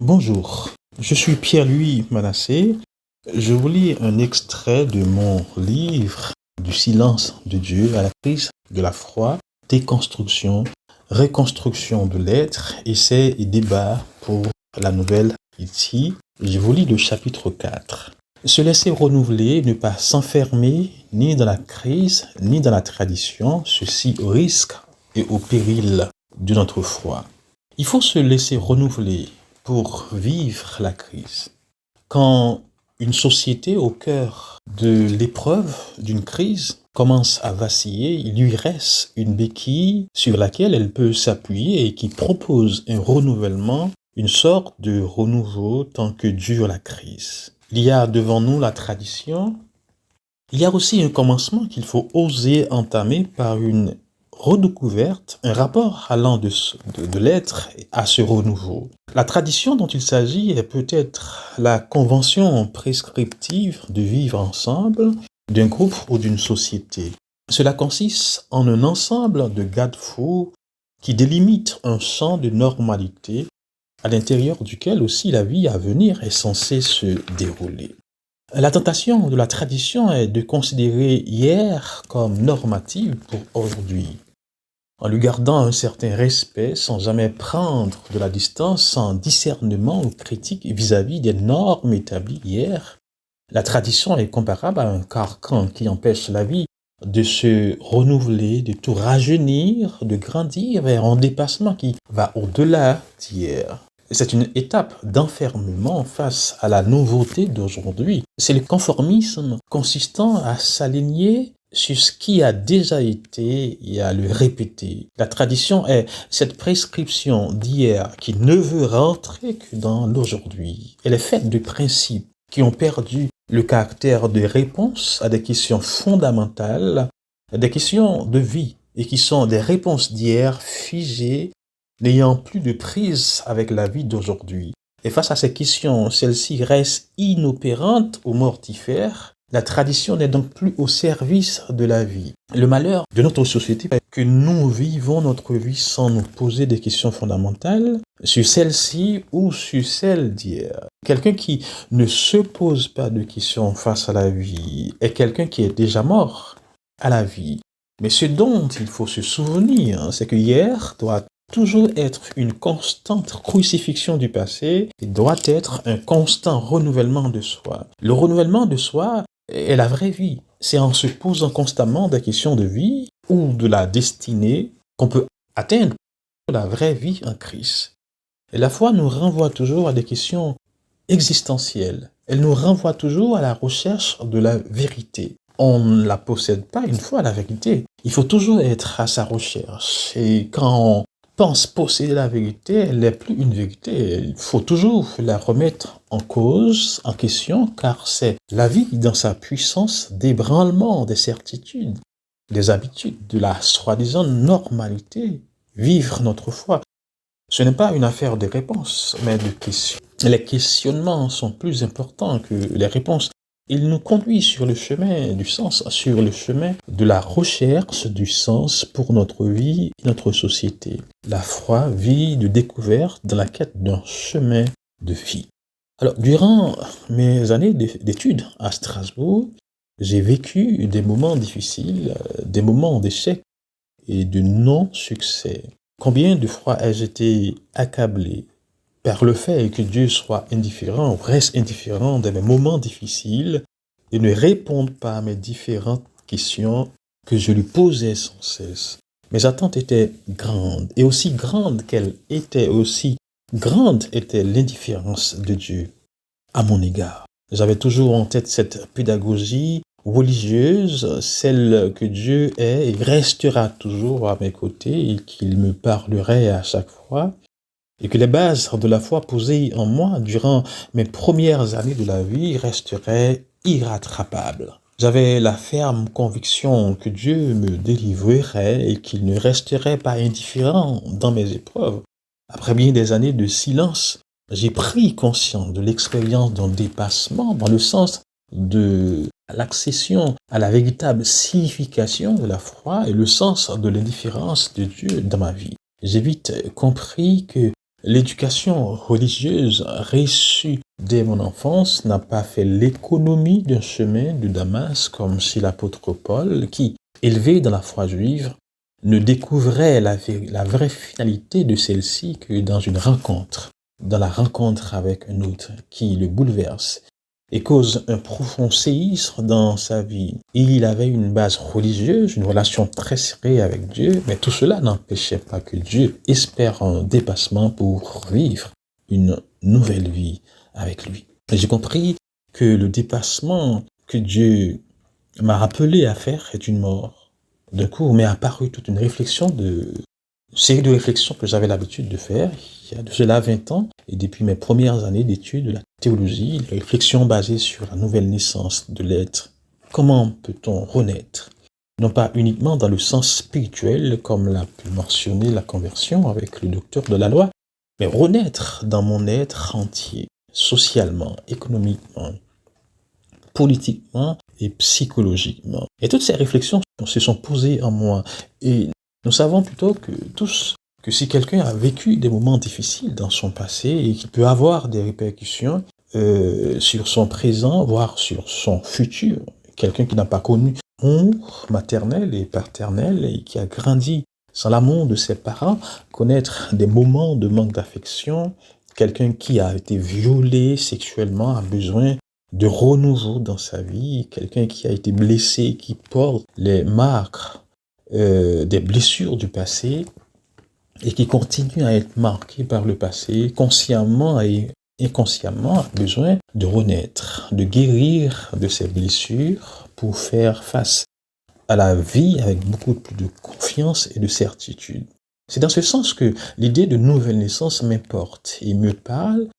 Bonjour, je suis Pierre-Louis Manassé. Je vous lis un extrait de mon livre Du silence de Dieu à la crise de la foi, déconstruction, reconstruction de l'être, essais et débats pour la nouvelle Haïti. Je vous lis le chapitre 4. Se laisser renouveler, ne pas s'enfermer ni dans la crise ni dans la tradition, ceci au risque et au péril de notre foi. Il faut se laisser renouveler pour vivre la crise. Quand une société au cœur de l'épreuve d'une crise commence à vaciller, il lui reste une béquille sur laquelle elle peut s'appuyer et qui propose un renouvellement, une sorte de renouveau tant que dure la crise. Il y a devant nous la tradition. Il y a aussi un commencement qu'il faut oser entamer par une redécouverte, un rapport allant de l'être à ce renouveau. La tradition dont il s'agit est peut-être la convention prescriptive de vivre ensemble d'un groupe ou d'une société. Cela consiste en un ensemble de garde-fous qui délimitent un champ de normalité à l'intérieur duquel aussi la vie à venir est censée se dérouler. La tentation de la tradition est de considérer hier comme normative pour aujourd'hui. En lui gardant un certain respect, sans jamais prendre de la distance, sans discernement ou critique vis-à-vis des normes établies hier, la tradition est comparable à un carcan qui empêche la vie de se renouveler, de tout rajeunir, de grandir vers un dépassement qui va au-delà d'hier. C'est une étape d'enfermement face à la nouveauté d'aujourd'hui. C'est le conformisme consistant à s'aligner sur ce qui a déjà été et à le répéter. La tradition est cette prescription d'hier qui ne veut rentrer que dans l'aujourd'hui. Elle est faite de principes qui ont perdu le caractère de réponse à des questions fondamentales, des questions de vie, et qui sont des réponses d'hier figées, n'ayant plus de prise avec la vie d'aujourd'hui. Et face à ces questions, celles-ci restent inopérantes ou mortifères. La tradition n'est donc plus au service de la vie. Le malheur de notre société est que nous vivons notre vie sans nous poser des questions fondamentales sur celle-ci ou sur celle d'hier. Quelqu'un qui ne se pose pas de questions face à la vie est quelqu'un qui est déjà mort à la vie. Mais ce dont il faut se souvenir, c'est que hier doit toujours être une constante crucifixion du passé et doit être un constant renouvellement de soi. Le renouvellement de soi est la vraie vie. C'est en se posant constamment des questions de vie ou de la destinée qu'on peut atteindre la vraie vie en Christ. Et la foi nous renvoie toujours à des questions existentielles. Elle nous renvoie toujours à la recherche de la vérité. On ne la possède pas une fois la vérité. Il faut toujours être à sa recherche. Et quand on pense posséder la vérité, elle n'est plus une vérité. Il faut toujours la remettre en cause, en question, car c'est la vie dans sa puissance d'ébranlement des certitudes, des habitudes, de la soi-disant normalité. Vivre notre foi, ce n'est pas une affaire de réponses, mais de questions. Les questionnements sont plus importants que les réponses. Il nous conduit sur le chemin du sens, sur le chemin de la recherche du sens pour notre vie et notre société. La foi, vie de découverte dans la quête d'un chemin de vie. Alors, durant mes années d'études à Strasbourg, j'ai vécu des moments difficiles, des moments d'échec et de non-succès. Combien de fois ai-je été accablé par le fait que Dieu soit indifférent, ou reste indifférent dans mes moments difficiles et ne réponde pas à mes différentes questions que je lui posais sans cesse. Mes attentes étaient grandes, et aussi grandes qu'elles étaient, aussi grande était l'indifférence de Dieu à mon égard. J'avais toujours en tête cette pédagogie religieuse, celle que Dieu est et restera toujours à mes côtés et qu'il me parlerait à chaque fois. Et que les bases de la foi posées en moi durant mes premières années de la vie resteraient irrattrapables. J'avais la ferme conviction que Dieu me délivrerait et qu'il ne resterait pas indifférent dans mes épreuves. Après bien des années de silence, j'ai pris conscience de l'expérience d'un dépassement dans le sens de l'accession à la véritable signification de la foi et le sens de l'indifférence de Dieu dans ma vie. J'ai vite compris que L'éducation religieuse reçue dès mon enfance n'a pas fait l'économie d'un chemin de Damas comme si l'apôtre Paul, qui, élevé dans la foi juive, ne découvrait la vraie finalité de celle-ci que dans une rencontre, dans la rencontre avec un autre qui le bouleverse et cause un profond séisme dans sa vie. Il avait une base religieuse, une relation très serrée avec Dieu, mais tout cela n'empêchait pas que Dieu espère un dépassement pour vivre une nouvelle vie avec lui. Et j'ai compris que le dépassement que Dieu m'a rappelé à faire est une mort. D'un coup, m'est apparue toute une série de réflexions que j'avais l'habitude de faire il y a de cela 20 ans, et depuis mes premières années d'études de la théologie, les réflexions basées sur la nouvelle naissance de l'être. Comment peut-on renaître? Non pas uniquement dans le sens spirituel, comme l'a pu mentionner la conversion avec le docteur de la loi, mais renaître dans mon être entier, socialement, économiquement, politiquement et psychologiquement. Et toutes ces réflexions se sont posées en moi. Et nous savons plutôt que tous que si quelqu'un a vécu des moments difficiles dans son passé et qu'il peut avoir des répercussions sur son présent, voire sur son futur, quelqu'un qui n'a pas connu l'amour maternel et paternel et qui a grandi sans l'amour de ses parents, connaître des moments de manque d'affection, quelqu'un qui a été violé sexuellement a besoin de renouveau dans sa vie, quelqu'un qui a été blessé, qui porte les marques des blessures du passé et qui continue à être marqué par le passé, consciemment et inconsciemment, a besoin de renaître, de guérir de ses blessures pour faire face à la vie avec beaucoup plus de confiance et de certitude. C'est dans ce sens que l'idée de nouvelle naissance m'importe et me parle.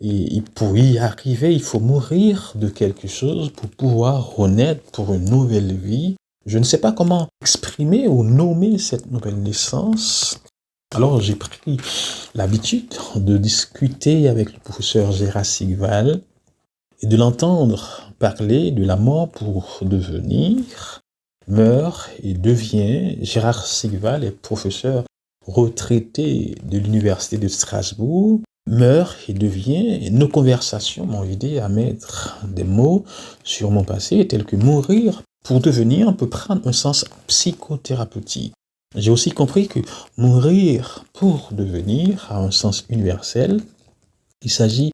Et pour y arriver, il faut mourir de quelque chose pour pouvoir renaître pour une nouvelle vie. Je ne sais pas comment exprimer ou nommer cette nouvelle naissance. Alors j'ai pris l'habitude de discuter avec le professeur Gérard Sigval et de l'entendre parler de la mort pour devenir, meurt et devient. Gérard Sigval est professeur retraité de l'université de Strasbourg, meurt et devient. Et nos conversations m'ont aidé à mettre des mots sur mon passé, tels que mourir pour devenir peut prendre un sens psychothérapeutique. J'ai aussi compris que mourir pour devenir a un sens universel. Il s'agit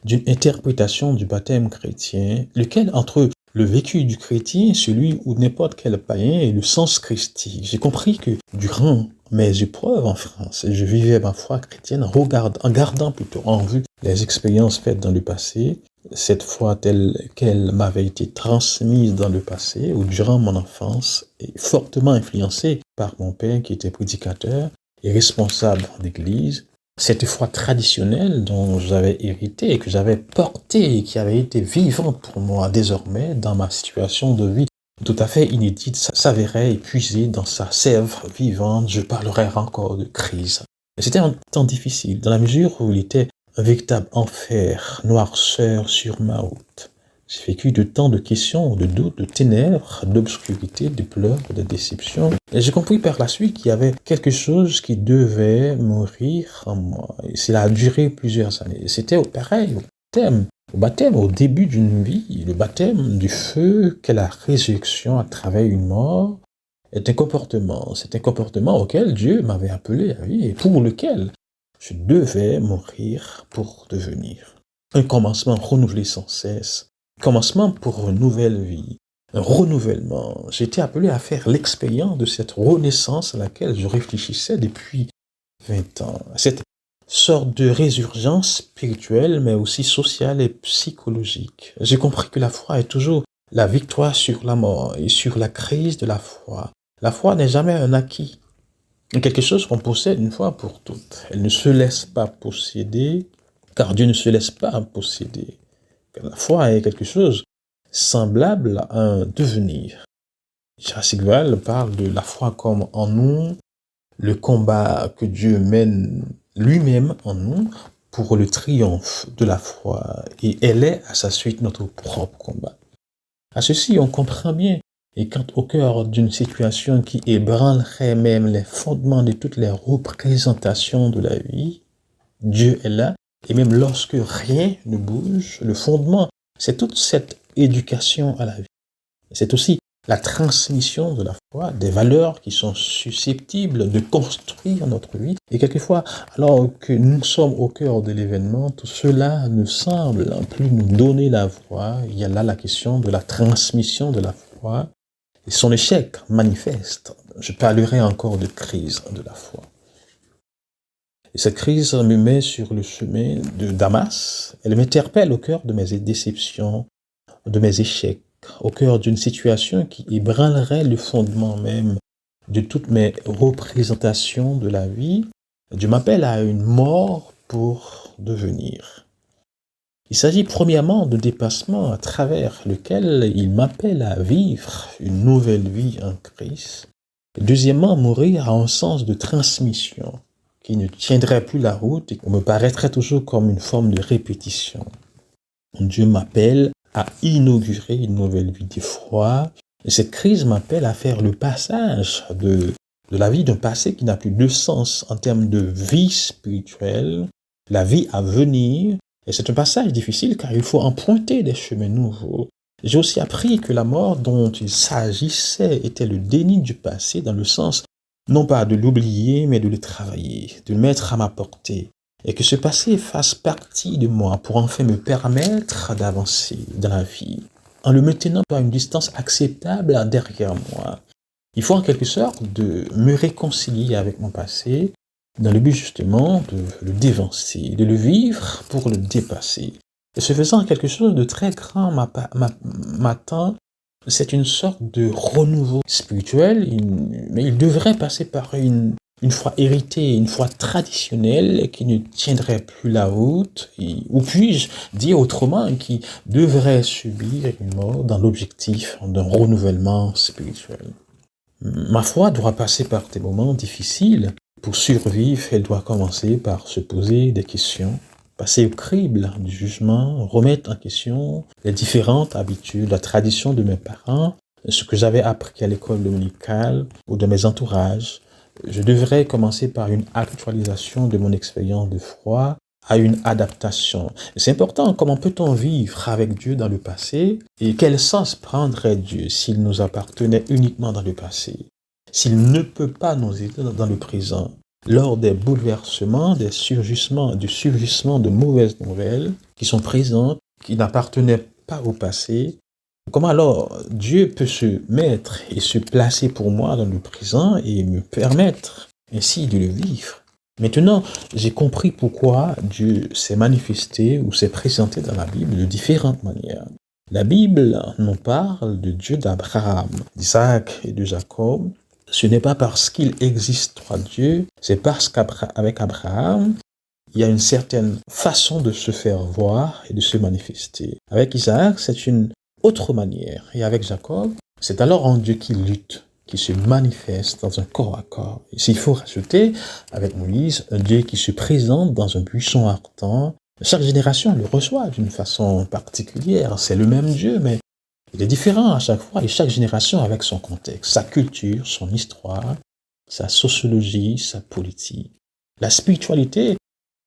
d'une interprétation du baptême chrétien, lequel entre le vécu du chrétien, celui ou n'importe quel païen, et le sens christique. J'ai compris que durant mes épreuves en France, je vivais ma foi chrétienne en gardant plutôt en vue les expériences faites dans le passé, cette foi telle qu'elle m'avait été transmise dans le passé ou durant mon enfance, et fortement influencée par mon père qui était prédicateur et responsable d'église. Cette foi traditionnelle dont j'avais hérité et que j'avais portée et qui avait été vivante pour moi désormais dans ma situation de vie tout à fait inédite s'avérait épuisée dans sa sève vivante. Je parlerai encore de crise. C'était un temps difficile dans la mesure où il était un véritable enfer, noirceur sur ma route. J'ai vécu de tant de questions, de doutes, de ténèbres, d'obscurité, de pleurs, de déceptions. Et j'ai compris par la suite qu'il y avait quelque chose qui devait mourir en moi. Et cela a duré plusieurs années. C'était pareil au baptême, au début d'une vie, le baptême du feu qu'est la résurrection à travers une mort est un comportement. C'est un comportement auquel Dieu m'avait appelé à vivre et pour lequel je devais mourir pour devenir. Un commencement renouvelé sans cesse. Commencement pour une nouvelle vie, un renouvellement. J'ai été appelé à faire l'expérience de cette renaissance à laquelle je réfléchissais depuis 20 ans. Cette sorte de résurgence spirituelle, mais aussi sociale et psychologique. J'ai compris que la foi est toujours la victoire sur la mort et sur la crise de la foi. La foi n'est jamais un acquis, quelque chose qu'on possède une fois pour toutes. Elle ne se laisse pas posséder, car Dieu ne se laisse pas posséder. La foi est quelque chose semblable à un devenir. Gérard Sigval parle de la foi comme en nous, le combat que Dieu mène lui-même en nous pour le triomphe de la foi. Et elle est à sa suite notre propre combat. À ceci, on comprend bien. Et quand au cœur d'une situation qui ébranlerait même les fondements de toutes les représentations de la vie, Dieu est là. Et même lorsque rien ne bouge, le fondement, c'est toute cette éducation à la vie. C'est aussi la transmission de la foi, des valeurs qui sont susceptibles de construire notre vie. Et quelquefois, alors que nous sommes au cœur de l'événement, tout cela ne semble plus nous donner la voie. Il y a là la question de la transmission de la foi et son échec manifeste. Je parlerai encore de crise de la foi. Et cette crise me met sur le chemin de Damas. Elle m'interpelle au cœur de mes déceptions, de mes échecs, au cœur d'une situation qui ébranlerait le fondement même de toutes mes représentations de la vie. Dieu m'appelle à une mort pour devenir. Il s'agit premièrement de dépassement à travers lequel il m'appelle à vivre une nouvelle vie en Christ. Deuxièmement, mourir à un sens de transmission qui ne tiendrait plus la route et qui me paraîtrait toujours comme une forme de répétition. Dieu m'appelle à inaugurer une nouvelle vie de foi. Et cette crise m'appelle à faire le passage de la vie d'un passé qui n'a plus de sens en termes de vie spirituelle, la vie à venir. Et c'est un passage difficile car il faut emprunter des chemins nouveaux. J'ai aussi appris que la mort dont il s'agissait était le déni du passé dans le sens non pas de l'oublier mais de le travailler, de le mettre à ma portée. Et que ce passé fasse partie de moi pour enfin me permettre d'avancer dans la vie, en le maintenant à une distance acceptable derrière moi. Il faut en quelque sorte de me réconcilier avec mon passé, dans le but justement de le dévancer, de le vivre pour le dépasser. Et ce faisant, quelque chose de très grand m'attend. C'est une sorte de renouveau spirituel, mais il devrait passer par une foi héritée, une foi traditionnelle qui ne tiendrait plus la route, ou puis-je dire autrement, qui devrait subir une mort dans l'objectif d'un renouvellement spirituel. Ma foi doit passer par des moments difficiles. Pour survivre, elle doit commencer par se poser des questions, passer au crible du jugement, remettre en question les différentes habitudes, la tradition de mes parents, ce que j'avais appris à l'école dominicale ou de mes entourages. Je devrais commencer par une actualisation de mon expérience de foi à une adaptation. C'est important, comment peut-on vivre avec Dieu dans le passé et quel sens prendrait Dieu s'il nous appartenait uniquement dans le passé, s'il ne peut pas nous aider dans le présent, lors des bouleversements, du surgissement de mauvaises nouvelles qui sont présentes, qui n'appartenaient pas au passé. Comment alors Dieu peut se mettre et se placer pour moi dans le présent et me permettre ainsi de le vivre? Maintenant, j'ai compris pourquoi Dieu s'est manifesté ou s'est présenté dans la Bible de différentes manières. La Bible nous parle de Dieu d'Abraham, d'Isaac et de Jacob. Ce n'est pas parce qu'il existe trois dieux, c'est parce qu'avec Abraham, il y a une certaine façon de se faire voir et de se manifester. Avec Isaac, c'est une autre manière. Et avec Jacob, c'est alors un Dieu qui lutte, qui se manifeste dans un corps à corps. Et s'il faut rajouter, avec Moïse, un Dieu qui se présente dans un buisson ardent. Chaque génération le reçoit d'une façon particulière. C'est le même Dieu, mais il est différent à chaque fois et chaque génération avec son contexte, sa culture, son histoire, sa sociologie, sa politique. La spiritualité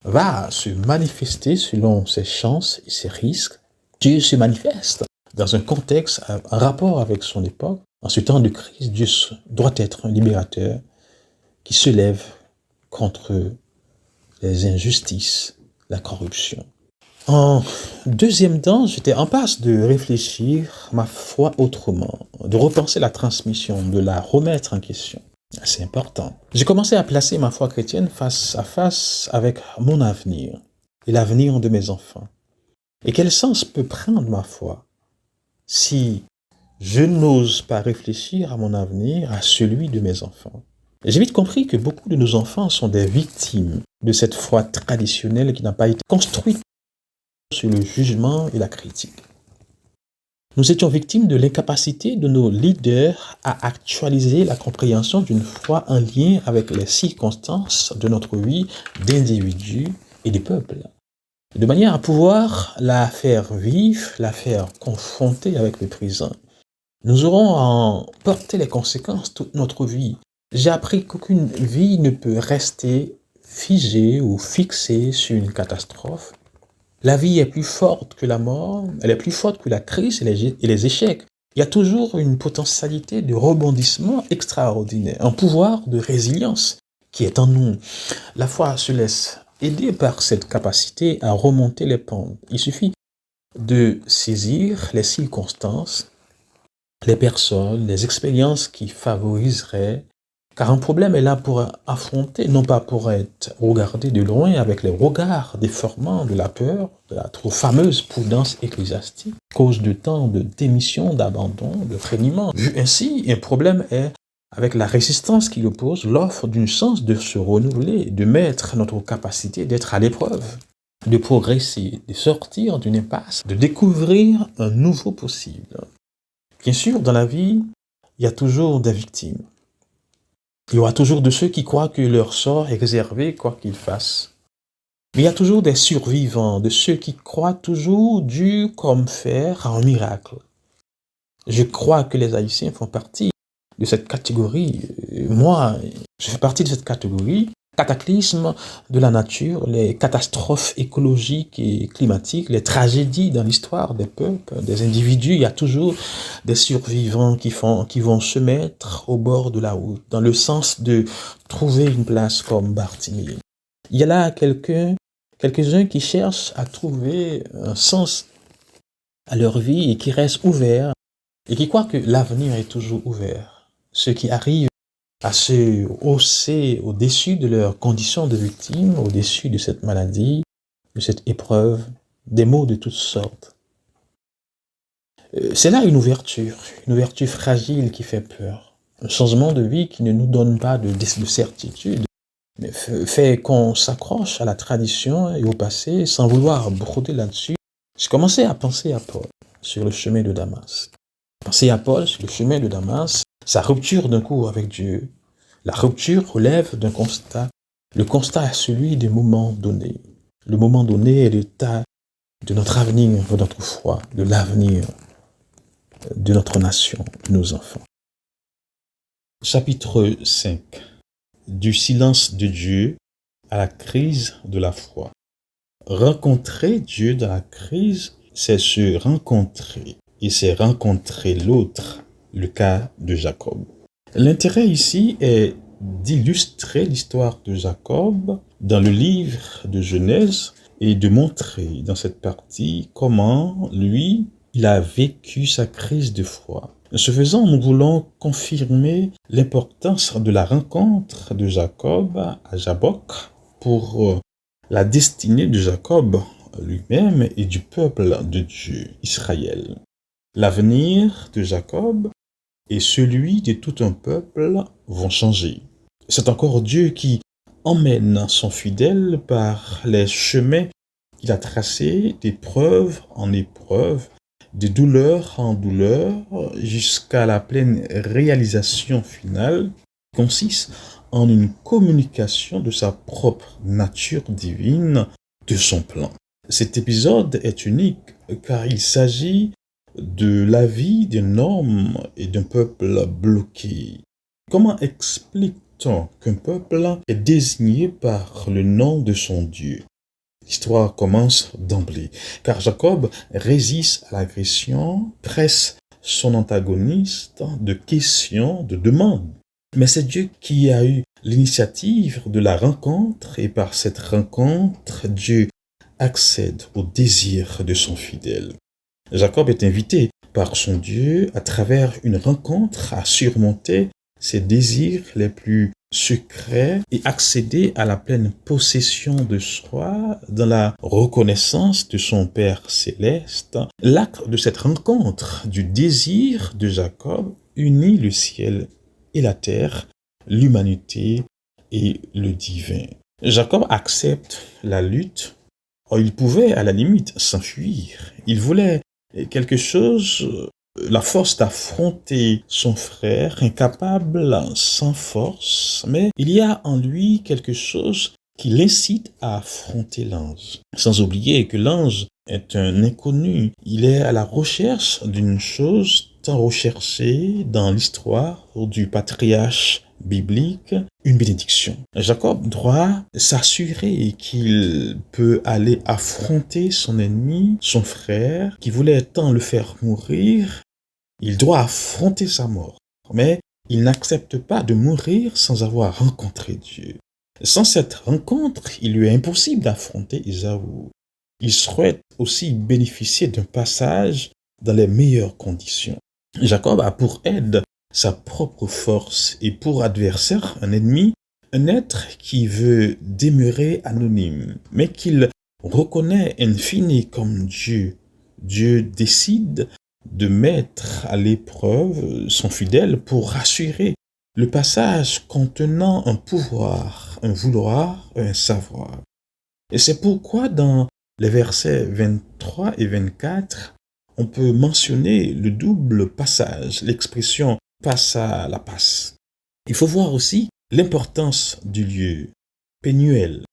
va se manifester selon ses chances et ses risques. Dieu se manifeste dans un contexte, en rapport avec son époque. En ce temps de crise, Dieu doit être un libérateur qui se lève contre les injustices, la corruption. En deuxième temps, j'étais en passe de réfléchir ma foi autrement, de repenser la transmission, de la remettre en question. C'est important. J'ai commencé à placer ma foi chrétienne face à face avec mon avenir et l'avenir de mes enfants. Et quel sens peut prendre ma foi si je n'ose pas réfléchir à mon avenir, à celui de mes enfants? J'ai vite compris que beaucoup de nos enfants sont des victimes de cette foi traditionnelle qui n'a pas été construite sur le jugement et la critique. Nous étions victimes de l'incapacité de nos leaders à actualiser la compréhension d'une foi en lien avec les circonstances de notre vie d'individus et de peuples, de manière à pouvoir la faire vivre, la faire confronter avec le présent. Nous aurons à en porter les conséquences toute notre vie. J'ai appris qu'aucune vie ne peut rester figé ou fixé sur une catastrophe. La vie est plus forte que la mort, elle est plus forte que la crise et les échecs. Il y a toujours une potentialité de rebondissement extraordinaire, un pouvoir de résilience qui est en nous. La foi se laisse aider par cette capacité à remonter les pentes. Il suffit de saisir les circonstances, les personnes, les expériences qui favoriseraient, car un problème est là pour affronter, non pas pour être regardé de loin avec les regards déformants de la peur, de la trop fameuse prudence ecclésiastique, cause de tant de démission, d'abandon, de reniement. Vu ainsi, un problème est avec la résistance qui oppose l'offre d'une chance de se renouveler, de mettre notre capacité d'être à l'épreuve, de progresser, de sortir d'une impasse, de découvrir un nouveau possible. Bien sûr, dans la vie, il y a toujours des victimes. Il y aura toujours de ceux qui croient que leur sort est réservé quoi qu'ils fassent. Mais il y a toujours des survivants, de ceux qui croient toujours dur comme fer à un miracle. Je crois que les Haïtiens font partie de cette catégorie. Moi, je fais partie de cette catégorie. Cataclysmes de la nature, les catastrophes écologiques et climatiques, les tragédies dans l'histoire des peuples, des individus, il y a toujours des survivants qui vont se mettre au bord de la route, dans le sens de trouver une place comme Bartimée. Il y a là quelques-uns qui cherchent à trouver un sens à leur vie et qui restent ouverts et qui croient que l'avenir est toujours ouvert. Ceux qui arrivent à se hausser au-dessus de leurs conditions de victime, au-dessus de cette maladie, de cette épreuve, des maux de toutes sortes. C'est là une ouverture fragile qui fait peur. Un changement de vie qui ne nous donne pas de certitude, mais fait qu'on s'accroche à la tradition et au passé sans vouloir broder là-dessus. J'ai commencé à penser à Paul sur le chemin de Damas. Penser à Paul sur le chemin de Damas, sa rupture d'un coup avec Dieu. La rupture relève d'un constat. Le constat est celui du moment donné. Le moment donné est l'état de notre avenir, de notre foi, de l'avenir de notre nation, de nos enfants. Chapitre 5. Du silence de Dieu à la crise de la foi. Rencontrer Dieu dans la crise, c'est se rencontrer. Et c'est rencontrer l'autre, le cas de Jacob. L'intérêt ici est d'illustrer l'histoire de Jacob dans le livre de Genèse et de montrer dans cette partie comment lui, il a vécu sa crise de foi. Ce faisant, nous voulons confirmer l'importance de la rencontre de Jacob à Jabbok pour la destinée de Jacob lui-même et du peuple de Dieu, Israël. L'avenir de Jacob et celui de tout un peuple vont changer. C'est encore Dieu qui emmène son fidèle par les chemins qu'il a tracés d'épreuve en épreuve, de douleur en douleur, jusqu'à la pleine réalisation finale, qui consiste en une communication de sa propre nature divine, de son plan. Cet épisode est unique car il s'agit de la vie d'un homme et d'un peuple bloqué. Comment explique-t-on qu'un peuple est désigné par le nom de son Dieu? L'histoire commence d'emblée, car Jacob résiste à l'agression, presse son antagoniste de questions, de demandes. Mais c'est Dieu qui a eu l'initiative de la rencontre, et par cette rencontre, Dieu accède au désir de son fidèle. Jacob est invité par son Dieu à travers une rencontre à surmonter ses désirs les plus secrets et accéder à la pleine possession de soi dans la reconnaissance de son Père céleste. L'acte de cette rencontre du désir de Jacob unit le ciel et la terre, l'humanité et le divin. Jacob accepte la lutte. Il pouvait à la limite s'enfuir. Il voulait quelque chose, la force d'affronter son frère, incapable, sans force, mais il y a en lui quelque chose qui l'incite à affronter l'ange. Sans oublier que l'ange est un inconnu, il est à la recherche d'une chose tant recherchée dans l'histoire du patriarche biblique, une bénédiction. Jacob doit s'assurer qu'il peut aller affronter son ennemi, son frère, qui voulait tant le faire mourir. Il doit affronter sa mort, mais il n'accepte pas de mourir sans avoir rencontré Dieu. Sans cette rencontre, il lui est impossible d'affronter Ésaü. Il souhaite aussi bénéficier d'un passage dans les meilleures conditions. Jacob a pour aide sa propre force et pour adversaire un ennemi, un être qui veut demeurer anonyme, mais qu'il reconnaît in fine comme Dieu. Dieu décide de mettre à l'épreuve son fidèle pour rassurer le passage contenant un pouvoir, un vouloir, un savoir. Et c'est pourquoi dans les versets 23 et 24, on peut mentionner le double passage, l'expression « passe à la passe ». Il faut voir aussi l'importance du lieu, Pénuel,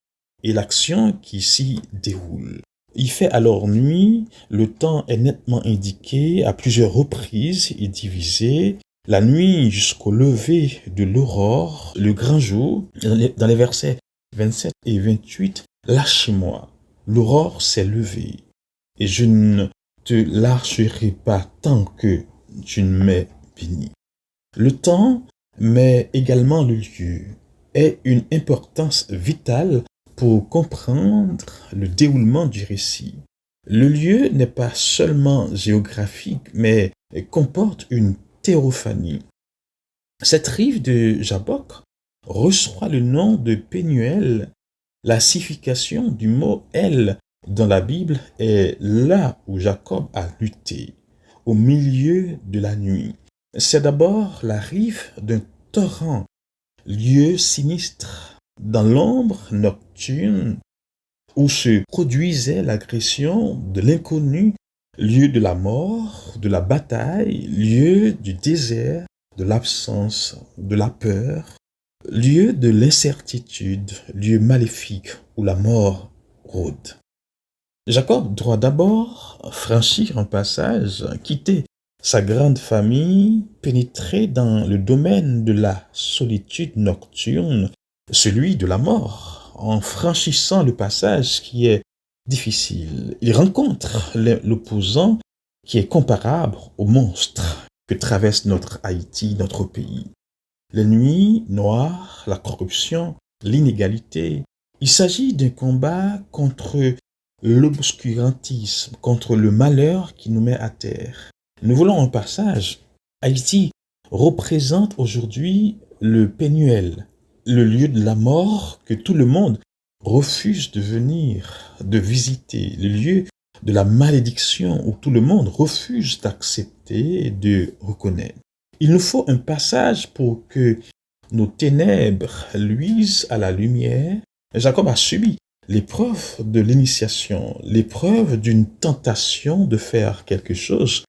et l'action qui s'y déroule. Il fait alors nuit, le temps est nettement indiqué à plusieurs reprises et divisé. La nuit jusqu'au lever de l'aurore, le grand jour, dans les versets 27 et 28, lâchez-moi, l'aurore s'est levée, et je ne te lâcherai pas tant que tu ne m'aies béni. Le temps, mais également le lieu, est une importance vitale pour comprendre le déroulement du récit. Le lieu n'est pas seulement géographique, mais comporte une théophanie. Cette rive de Jabbok reçoit le nom de Pénuel. La signification du mot « El » dans la Bible est là où Jacob a lutté, au milieu de la nuit. C'est d'abord la rive d'un torrent, lieu sinistre, dans l'ombre nocturne où se produisait l'agression de l'inconnu, lieu de la mort, de la bataille, lieu du désert, de l'absence, de la peur, lieu de l'incertitude, lieu maléfique où la mort rôde. Jacob doit d'abord franchir un passage, quitter sa grande famille, pénétrer dans le domaine de la solitude nocturne, celui de la mort. En franchissant le passage qui est difficile, il rencontre l'opposant qui est comparable au monstre que traverse notre Haïti, notre pays. Les nuits noires, la corruption, l'inégalité. Il s'agit d'un combat contre l'obscurantisme, contre le malheur qui nous met à terre. Nous voulons un passage. Haïti représente aujourd'hui le Pénuel, le lieu de la mort que tout le monde refuse de venir, de visiter, le lieu de la malédiction où tout le monde refuse d'accepter et de reconnaître. Il nous faut un passage pour que nos ténèbres luisent à la lumière. Jacob a subi l'épreuve de l'initiation, l'épreuve d'une tentation de faire quelque chose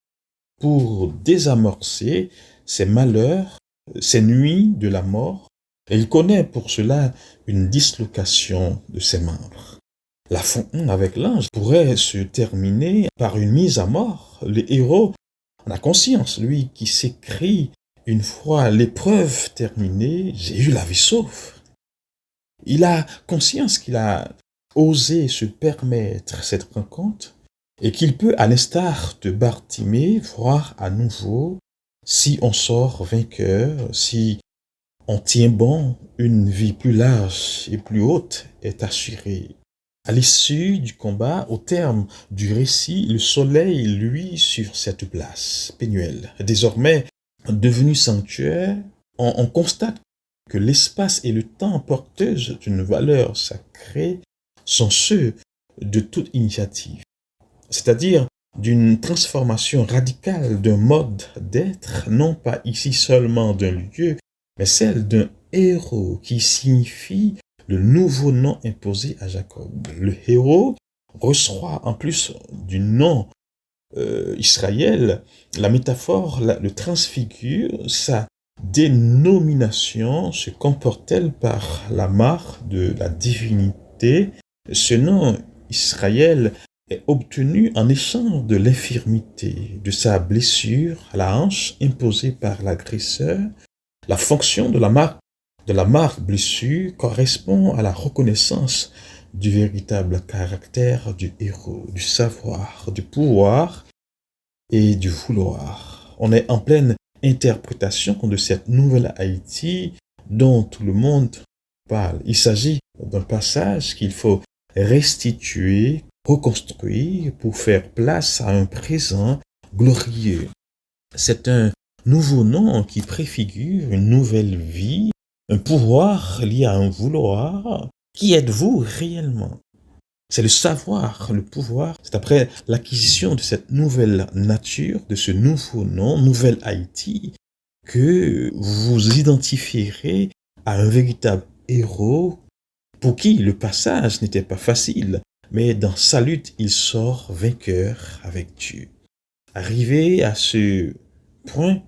pour désamorcer ces malheurs, ces nuits de la mort. Et il connaît pour cela une dislocation de ses membres. L'affrontement avec l'ange pourrait se terminer par une mise à mort. Le héros en a conscience, lui qui s'écrit une fois l'épreuve terminée, j'ai eu la vie sauve. Il a conscience qu'il a osé se permettre cette rencontre et qu'il peut, à l'instar de Bartimée, voir à nouveau si on sort vainqueur, si on tient bon, une vie plus large et plus haute est assurée. À l'issue du combat, au terme du récit, le soleil luit sur cette place, Pénuel. Désormais, devenu sanctuaire, on constate que l'espace et le temps porteuses d'une valeur sacrée sont ceux de toute initiative, c'est-à-dire d'une transformation radicale d'un mode d'être, non pas ici seulement d'un lieu, mais celle d'un héros qui signifie le nouveau nom imposé à Jacob. Le héros reçoit en plus du nom Israël, la métaphore le transfigure, sa dénomination se comporte-t-elle par la marque de la divinité. Ce nom Israël est obtenu en échange de l'infirmité, de sa blessure à la hanche imposée par l'agresseur. La fonction de la marque de la marque blessure correspond à la reconnaissance du véritable caractère du héros, du savoir, du pouvoir et du vouloir. On est en pleine interprétation de cette nouvelle Haïti dont tout le monde parle. Il s'agit d'un passage qu'il faut restituer, reconstruire pour faire place à un présent glorieux. C'est un nouveau nom qui préfigure une nouvelle vie, un pouvoir lié à un vouloir. Qui êtes-vous réellement? C'est le savoir, le pouvoir. C'est après l'acquisition de cette nouvelle nature, de ce nouveau nom, Nouvelle Haïti, que vous identifierez à un véritable héros pour qui le passage n'était pas facile, mais dans sa lutte, il sort vainqueur avec Dieu. Arrivé à ce point,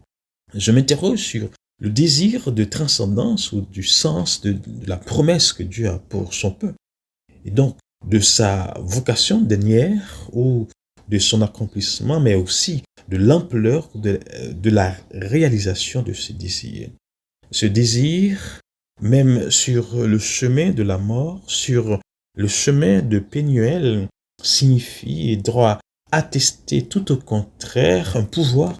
je m'interroge sur le désir de transcendance ou du sens de la promesse que Dieu a pour son peuple. Et donc, de sa vocation dernière ou de son accomplissement, mais aussi de l'ampleur de la réalisation de ce désir. Ce désir, même sur le chemin de la mort, sur le chemin de Pénuel, signifie et doit attester tout au contraire un pouvoir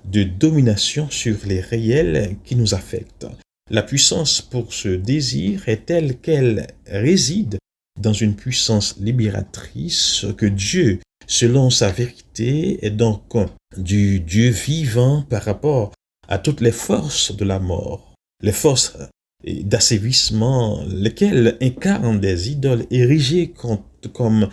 de domination sur les réels qui nous affectent. La puissance pour ce désir est telle qu'elle réside dans une puissance libératrice que Dieu, selon sa vérité, est donc du Dieu vivant par rapport à toutes les forces de la mort, les forces d'assévissement, lesquelles incarnent des idoles érigées comme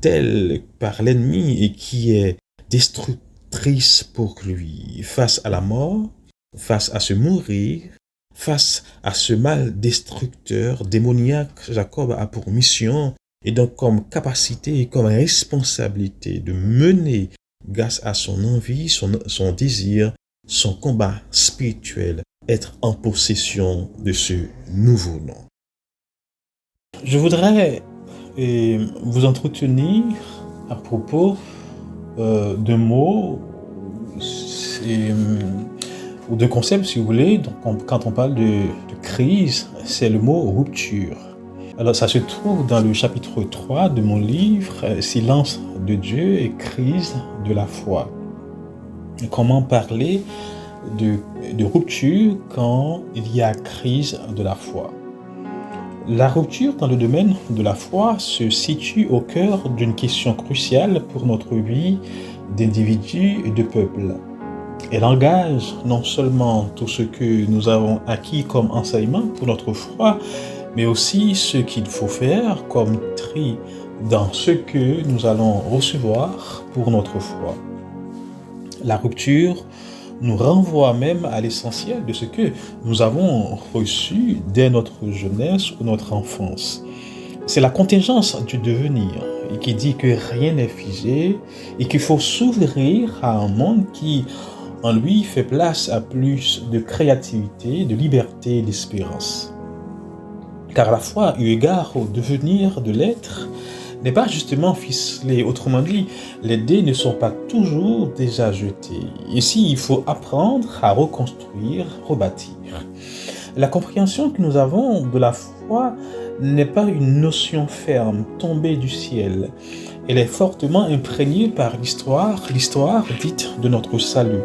telles par l'ennemi et qui est destructrice pour lui. Face à la mort, face à se mourir, face à ce mal destructeur, démoniaque, Jacob a pour mission et donc comme capacité et comme responsabilité de mener, grâce à son envie, son désir, son combat spirituel, être en possession de ce nouveau nom. Je voudrais vous entretenir à propos de mots ou de concepts, si vous voulez. Donc, quand on parle de crise, c'est le mot rupture. Alors, ça se trouve dans le chapitre 3 de mon livre, Silence de Dieu et crise de la foi. Et comment parler de rupture quand il y a crise de la foi. La rupture dans le domaine de la foi se situe au cœur d'une question cruciale pour notre vie d'individu et de peuple. Elle engage non seulement tout ce que nous avons acquis comme enseignement pour notre foi, mais aussi ce qu'il faut faire comme tri dans ce que nous allons recevoir pour notre foi. La rupture nous renvoie même à l'essentiel de ce que nous avons reçu dès notre jeunesse ou notre enfance. C'est la contingence du devenir et qui dit que rien n'est figé et qu'il faut s'ouvrir à un monde qui, en lui, fait place à plus de créativité, de liberté et d'espérance. Car la foi, eu égard au devenir de l'être, n'est pas justement ficelée. Autrement dit, les dés ne sont pas toujours déjà jetés. Ici, il faut apprendre à reconstruire, rebâtir. La compréhension que nous avons de la foi n'est pas une notion ferme, tombée du ciel. Elle est fortement imprégnée par l'histoire dite de notre salut.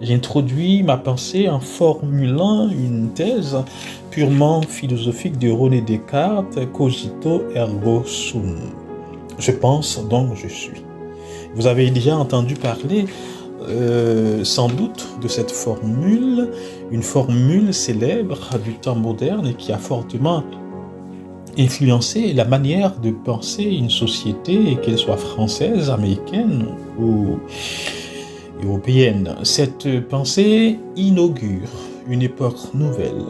J'introduis ma pensée en formulant une thèse purement philosophique de René Descartes, cogito ergo sum. Je pense donc je suis. Vous avez déjà entendu parler sans doute de cette formule, une formule célèbre du temps moderne et qui a fortement influencé la manière de penser une société, qu'elle soit française, américaine ou européenne. Cette pensée inaugure une époque nouvelle,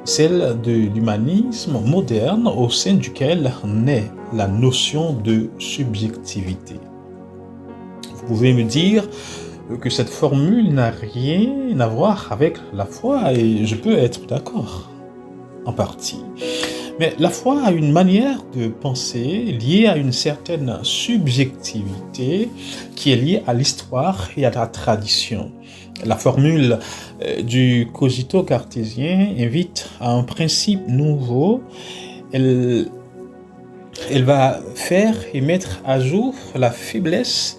celle de l'humanisme moderne au sein duquel naît la notion de subjectivité. Vous pouvez me dire que cette formule n'a rien à voir avec la foi et je peux être d'accord, en partie. Mais la foi a une manière de penser liée à une certaine subjectivité qui est liée à l'histoire et à la tradition. La formule du cogito cartésien invite à un principe nouveau. Elle, elle va faire et mettre à jour la faiblesse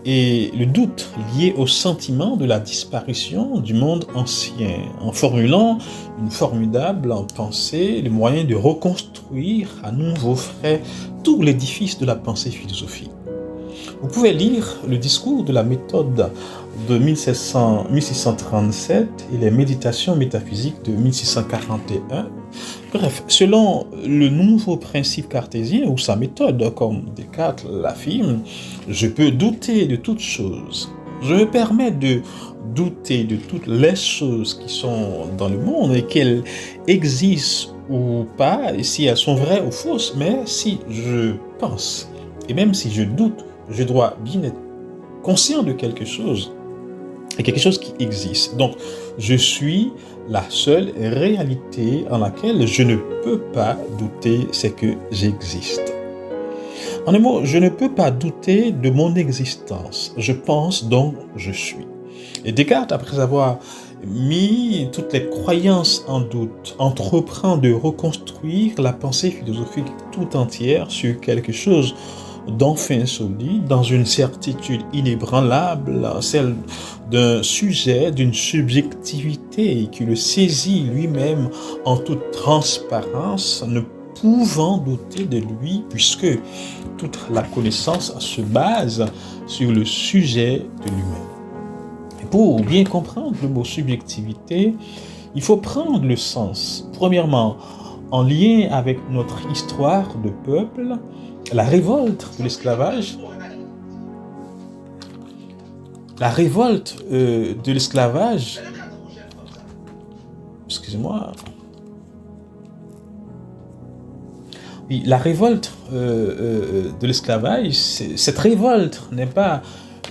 et le doute lié au sentiment de la disparition du monde ancien, en formulant une formidable pensée, le moyen de reconstruire à nouveau frais tout l'édifice de la pensée philosophique. Vous pouvez lire le discours de la méthode de 1637 et les méditations métaphysiques de 1641. Bref, selon le nouveau principe cartésien ou sa méthode, comme Descartes l'affirme, je peux douter de toutes choses. Je me permets de douter de toutes les choses qui sont dans le monde et qu'elles existent ou pas, et si elles sont vraies ou fausses, mais si je pense, et même si je doute, je dois bien être conscient de quelque chose, et quelque chose qui existe. Donc, je suis la seule réalité en laquelle je ne peux pas douter, c'est que j'existe. En un mot, je ne peux pas douter de mon existence. Je pense donc je suis. Et Descartes, après avoir mis toutes les croyances en doute, entreprend de reconstruire la pensée philosophique tout entière sur quelque chose d'enfin solide, dans une certitude inébranlable, celle d'un sujet, d'une subjectivité qui le saisit lui-même en toute transparence, ne pouvant douter de lui, puisque toute la connaissance se base sur le sujet de lui-même. Et pour bien comprendre le mot subjectivité, il faut prendre le sens. Premièrement, en lien avec notre histoire de peuple, la révolte de l'esclavage, excusez-moi, oui, la révolte de l'esclavage, cette révolte n'est pas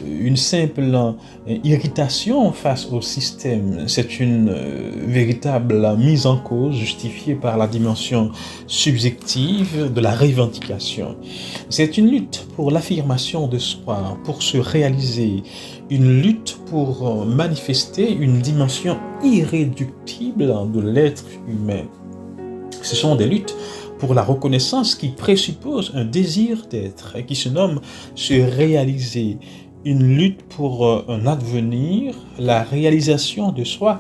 une simple irritation face au système, c'est une véritable mise en cause justifiée par la dimension subjective de la revendication. C'est une lutte pour l'affirmation de soi, pour se réaliser, une lutte pour manifester une dimension irréductible de l'être humain. Ce sont des luttes pour la reconnaissance qui présuppose un désir d'être et qui se nomme se réaliser. Une lutte pour un advenir, la réalisation de soi,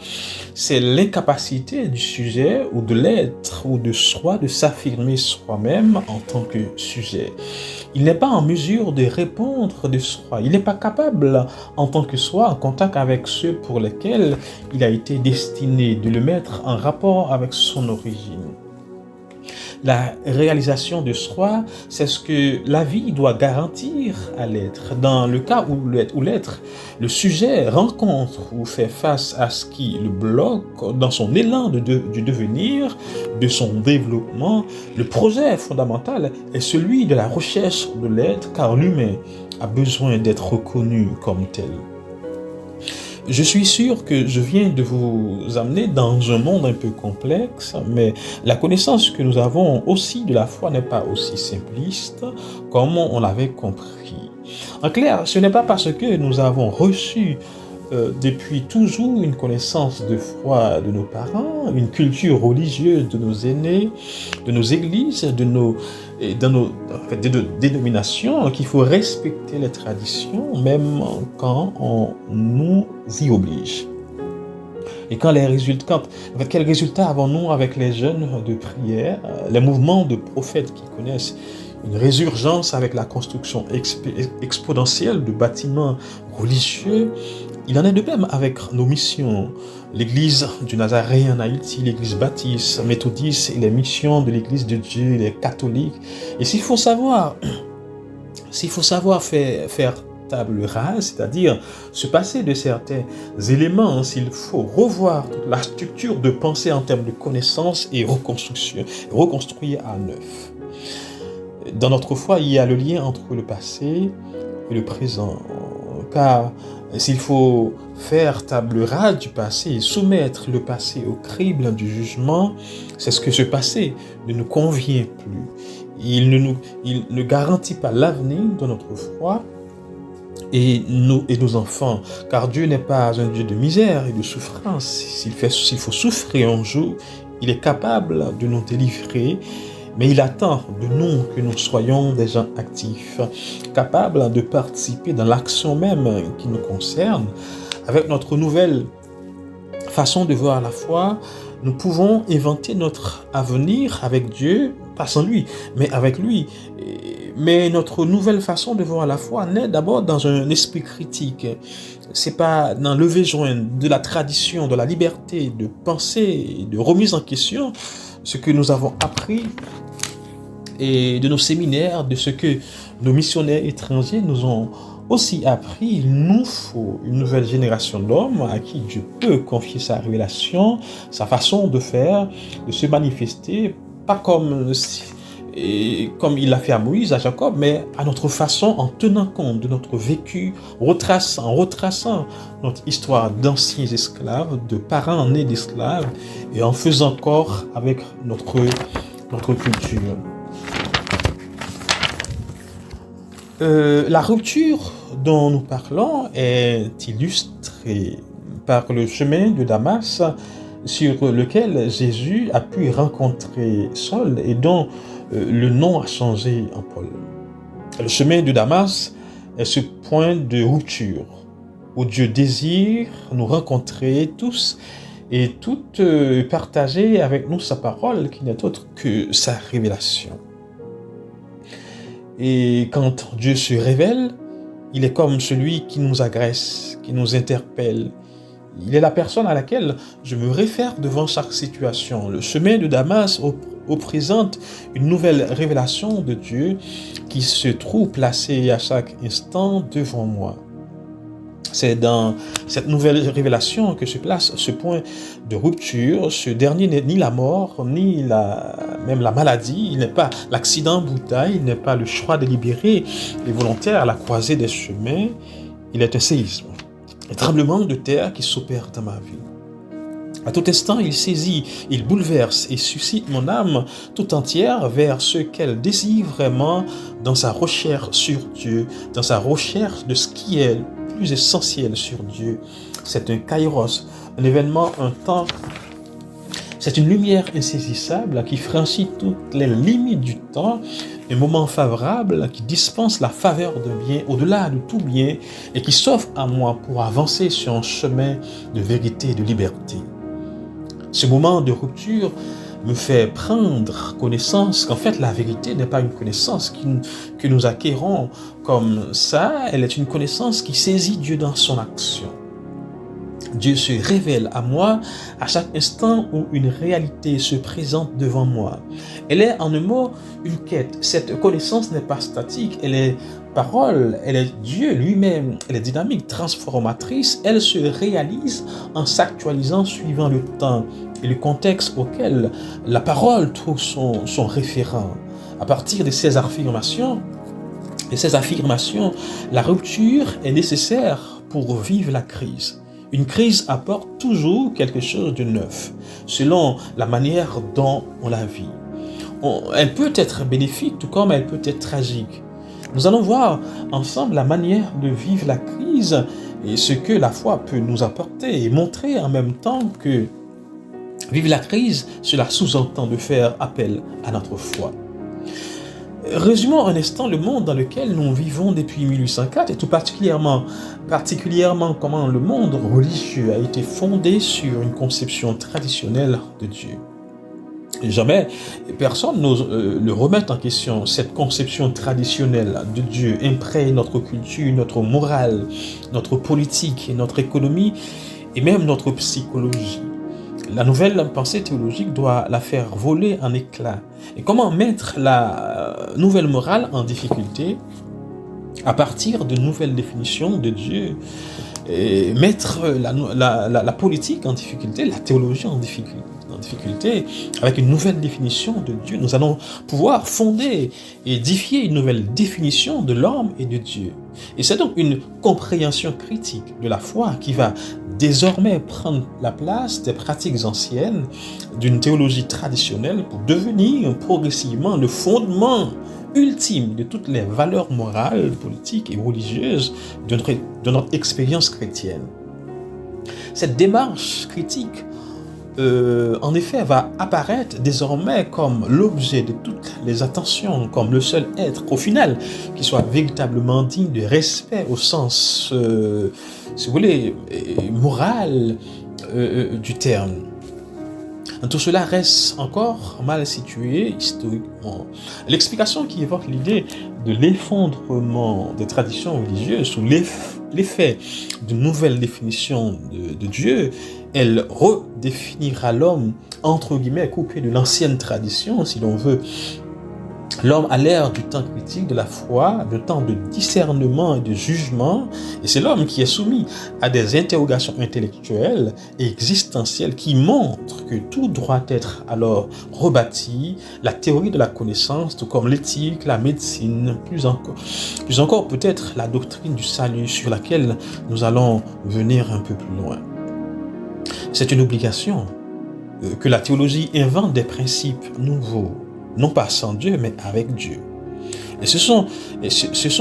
c'est l'incapacité du sujet ou de l'être ou de soi de s'affirmer soi-même en tant que sujet. Il n'est pas en mesure de répondre de soi. Il n'est pas capable en tant que soi, en contact avec ceux pour lesquels il a été destiné, de le mettre en rapport avec son origine. La réalisation de soi, c'est ce que la vie doit garantir à l'être. Dans le cas où l'être, le sujet rencontre ou fait face à ce qui le bloque dans son élan du devenir, de son développement, le projet fondamental est celui de la recherche de l'être, car l'humain a besoin d'être reconnu comme tel. Je suis sûr que je viens de vous amener dans un monde un peu complexe, mais la connaissance que nous avons aussi de la foi n'est pas aussi simpliste comme on l'avait compris. En clair, ce n'est pas parce que nous avons reçu depuis toujours une connaissance de foi de nos parents, une culture religieuse de nos aînés, de nos églises, de nos dénominations, qu'il faut respecter les traditions, même quand on nous y oblige. Et quels résultats avons-nous avec les jeunes de prière, les mouvements de prophètes qui connaissent une résurgence avec la construction exponentielle de bâtiments religieux? Il en est de même avec nos missions. L'église du Nazaret en Haïti, l'église baptiste, méthodiste et les missions de l'église de Dieu, les catholiques. Et s'il faut savoir faire table rase, c'est-à-dire se passer de certains éléments, s'il faut revoir toute la structure de pensée en termes de connaissance et reconstruire à neuf. Dans notre foi, il y a le lien entre le passé et le présent. car s'il faut faire table rase du passé et soumettre le passé au crible du jugement, c'est ce que ce passé ne nous convient plus. Il ne garantit pas l'avenir de notre foi et nos enfants, car Dieu n'est pas un Dieu de misère et de souffrance. S'il faut souffrir un jour, il est capable de nous délivrer, mais il attend de nous que nous soyons des gens actifs, capables de participer dans l'action même qui nous concerne. Avec notre nouvelle façon de voir la foi, nous pouvons inventer notre avenir avec Dieu, pas sans lui, mais avec lui. Mais notre nouvelle façon de voir la foi naît d'abord dans un esprit critique. C'est pas dans le besoin de la tradition, de la liberté de penser et de remise en question, ce que nous avons appris et de nos séminaires, de ce que nos missionnaires étrangers nous ont aussi appris. Il nous faut une nouvelle génération d'hommes à qui Dieu peut confier sa révélation, sa façon de faire, de se manifester, pas comme il l'a fait à Moïse, à Jacob, mais à notre façon, en tenant compte de notre vécu, en retraçant notre histoire d'anciens esclaves, de parents nés d'esclaves, et en faisant corps avec notre culture. La rupture dont nous parlons est illustrée par le chemin de Damas sur lequel Jésus a pu rencontrer Saul et dont le nom a changé en Paul. Le chemin de Damas est ce point de rupture où Dieu désire nous rencontrer tous et toutes partager avec nous sa parole qui n'est autre que sa révélation. Et quand Dieu se révèle, il est comme celui qui nous agresse, qui nous interpelle. Il est la personne à laquelle je me réfère devant chaque situation. Le chemin de Damas représente une nouvelle révélation de Dieu qui se trouve placée à chaque instant devant moi. C'est dans cette nouvelle révélation que se place ce point de rupture. Ce dernier n'est ni la mort, ni même la maladie. Il n'est pas l'accident brutal, il n'est pas le choix délibéré et volontaire à la croisée des chemins. Il est un séisme, un tremblement de terre qui s'opère dans ma vie. À tout instant, il saisit, il bouleverse et suscite mon âme tout entière vers ce qu'elle désire vraiment dans sa recherche sur Dieu, dans sa recherche de ce qui est plus essentiel sur Dieu. C'est un kairos, un événement, un temps. C'est une lumière insaisissable qui franchit toutes les limites du temps, un moment favorable qui dispense la faveur d'un bien au-delà de tout bien et qui s'offre à moi pour avancer sur un chemin de vérité et de liberté. Ce moment de rupture me fait prendre connaissance qu'en fait la vérité n'est pas une connaissance que nous acquérons comme ça, elle est une connaissance qui saisit Dieu dans son action. Dieu se révèle à moi à chaque instant où une réalité se présente devant moi. Elle est en un mot une quête. Cette connaissance n'est pas statique, elle est parole, elle est Dieu lui-même, elle est dynamique, transformatrice, elle se réalise en s'actualisant suivant le temps et le contexte auquel la parole trouve son référent. À partir de ces affirmations, la rupture est nécessaire pour vivre la crise. Une crise apporte toujours quelque chose de neuf, selon la manière dont on la vit. Elle peut être bénéfique, tout comme elle peut être tragique. Nous allons voir ensemble la manière de vivre la crise et ce que la foi peut nous apporter et montrer en même temps que vivre la crise, cela sous-entend de faire appel à notre foi. Résumons un instant le monde dans lequel nous vivons depuis 1804 et tout particulièrement comment le monde religieux a été fondé sur une conception traditionnelle de Dieu. Jamais personne n'ose le remettre en question. Cette conception traditionnelle de Dieu imprègne notre culture, notre morale, notre politique, notre économie et même notre psychologie. La nouvelle pensée théologique doit la faire voler en éclats. Et comment mettre la nouvelle morale en difficulté à partir de nouvelles définitions de Dieu, et mettre la politique en difficulté, la théologie en difficulté. en difficulté, avec une nouvelle définition de Dieu, nous allons pouvoir fonder et édifier une nouvelle définition de l'homme et de Dieu. Et c'est donc une compréhension critique de la foi qui va désormais prendre la place des pratiques anciennes d'une théologie traditionnelle pour devenir progressivement le fondement ultime de toutes les valeurs morales, politiques et religieuses de notre expérience chrétienne. Cette démarche critique, en effet, va apparaître désormais comme l'objet de toutes les attentions, comme le seul être, au final, qui soit véritablement digne de respect au sens, si vous voulez, moral du terme. Tout cela reste encore mal situé historiquement. L'explication qui évoque l'idée de l'effondrement des traditions religieuses sous l'effet d'une nouvelle définition de Dieu, elle redéfinira l'homme, entre guillemets, coupé de l'ancienne tradition, si l'on veut. L'homme à l'ère du temps critique de la foi, de temps de discernement et de jugement, et c'est l'homme qui est soumis à des interrogations intellectuelles et existentielles qui montrent que tout doit être alors rebâti, la théorie de la connaissance, tout comme l'éthique, la médecine, plus encore peut-être la doctrine du salut sur laquelle nous allons venir un peu plus loin. C'est une obligation que la théologie invente des principes nouveaux, non pas sans Dieu, mais avec Dieu. Et ce sont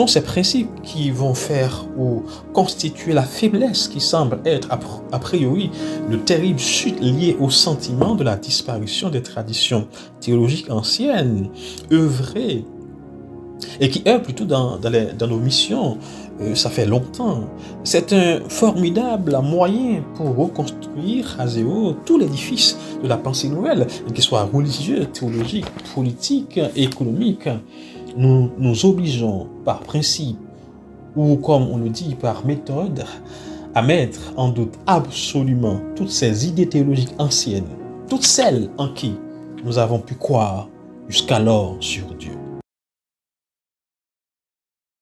ces principes qui vont faire ou constituer la faiblesse qui semble être a priori de terrible chute liée au sentiment de la disparition des traditions théologiques anciennes, œuvrées, et qui œuvrent plutôt dans nos missions. Ça fait longtemps. C'est un formidable moyen pour reconstruire à zéro tout l'édifice de la pensée nouvelle, qu'il soit religieux, théologique, politique, économique. Nous nous obligeons par principe, ou comme on le dit par méthode, à mettre en doute absolument toutes ces idées théologiques anciennes, toutes celles en qui nous avons pu croire jusqu'alors sur Dieu.